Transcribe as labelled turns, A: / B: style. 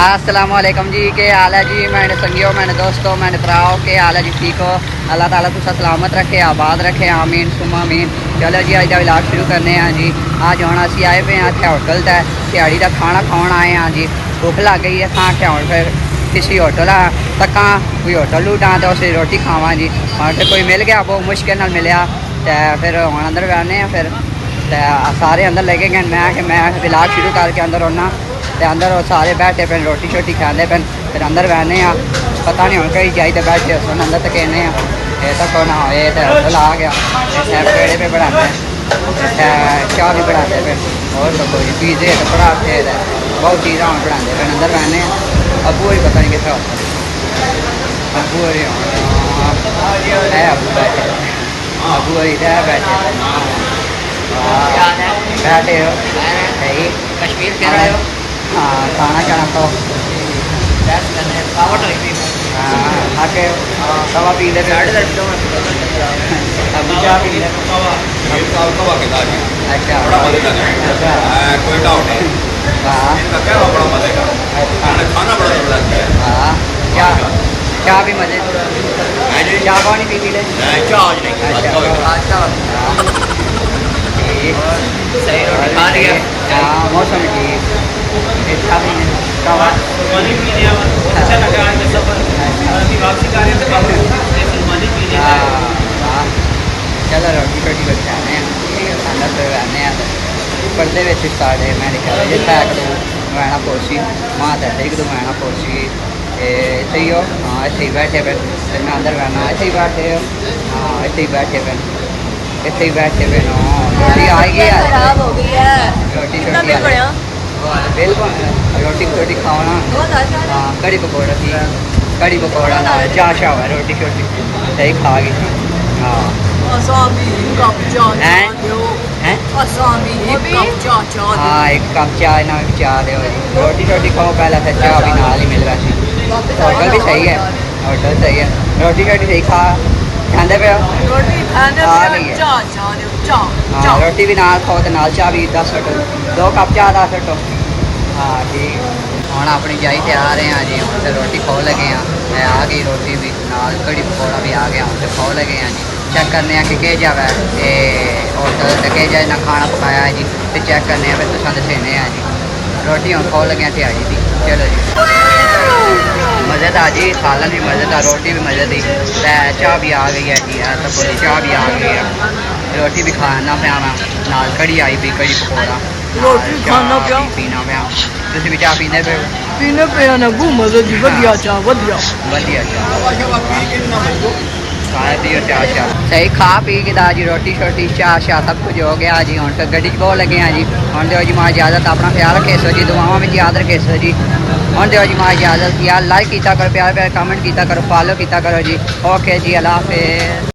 A: अस्सलामुअलैकुम जी, के हाल है जी। मैंने संगियो, मैंने दोस्तों, मैंने भराओ, के हाल है जी? ठीक हो? अल्लाह ताला तुसा सलामत रखे, आबाद रखे, आमीन सुमा आमीन। चलो जी, अज का विलाग शुरू करने हैं जी। अज हम असी आए पे हैं इतने होटल का दिहाड़ी का खाना खाने आए हैं जी। भुख लग गई है, खां के हम फिर किसी होटल तक कोई होटल लूटा तो उस रोटी खावा जी। और फिर कोई मिल गया, बहुत मुश्किल नाल मिलया, तो फिर हम अंदर बहने हैं। फिर सारे अंदर लगे गए, मैं विलाग शुरू करके अंदर होना, तो अंदर वो सारे बैठे पे रोटी शोटी खाते पे। फिर अंदर बहने पता नहीं हम कहीं जाई तो बैठे सुन अंदर तक कहने ये तक ना हो होटल आ गया। पेड़े पे बढ़ाते चाह भी बढ़ाते पे, और तो कोई पीजे तो पराठे बहुत चीज़ा हम बढ़ाते पे। अंदर बहने अबू ही पता नहीं कितना अबू है, अबू बैठे, अबू ही बैठे बैठे हो सही। कश्मीर कह रहे हो? हाँ, खाना खाना तो आके कवा पी ले, अभी चाह पी ले। अच्छा हाँ, चाह भी मजे, चाह कौन नहीं पी ले? सही रोटी खा लिया। हाँ, मौसम ठीक, अच्छा भी है। अच्छा लगा चलो रोटी शोटी को खाने अंदर तो रहने पर्दे साढ़े मैंने कहा जितना एक दो मैना पोसी माँ तो एक दो मैना पोसी इतने ही हो। हाँ, इतने ही बैठे पे, मैं अंदर बहना इतने ही बैठे हो। हाँ, इतने ही बैठे पे, इतने ही बैठे पे। रोटी आएगी यार, रोटी शोटी बिल्कुल रोटी शोटी खाना। हाँ, कड़ी पकौड़ा थी, कड़ी पकौड़ा ना चाह शाह हुआ, रोटी शोटी सही खा गई। हाँ हाँ, एक कप चाय ना चाह दो जी। रोटी शोटी खाओ पहले, फिर चाह भी नाल ही मिल रहा। होटल भी सही है, होटल सही है, रोटी शोटी सही खा खाते पे हो। हाँ, रोटी भी नाल खाओ तो नाल चाह भी 10 रुपये, 2 कप चाह 10 रुपये। हाँ ठीक, हम अपनी जाई तैयार हैं जी। हम तो रोटी खाओ लगे हैं, आ गई रोटी भी नाल, कड़ी पकौड़ा भी आ गया, हम तो खाओ लगे हैं जी। चेक करने कि कह जावे होटल तो कह जाए ना खाना पकाया है जी, तो चेक करने फिर तुसा दसेने हैं जी। रोटी हम खाओ लगे तैयारी थी। चलो जी, मज़ेदार जी, सालन भी मज़ेदार, रोटी भी मज़ेदार, चाह भी आ गई है जी। तो पूरी चाह भी आ गई है, रोटी भी खाना पाया मैं, नाल कड़ी आई भी, कड़ी पकौड़ा,
B: रोटी खाना पिया,
A: पीना पाया। तुम भी चाह पीने पे?
B: पीने पे ना बहुत मजे की, वधिया चाह, वधिया
A: वधिया सही खा पी के जी, रोटी शोटी चाह शाह सब कुछ हो गया जी। हम तो गड्डी बहुत लगे हैं जी। हम दो जी माँ इजाजत, अपना ख्याल रखे सो जी, दुआवां में याद रखे सो जी। हम दो जी माँ इजाजत, यार लाइक किया करो, प्यार प्यार कमेंट किया करो, फॉलो किया करो जी। ओके जी, अल्लाह हाफिज़।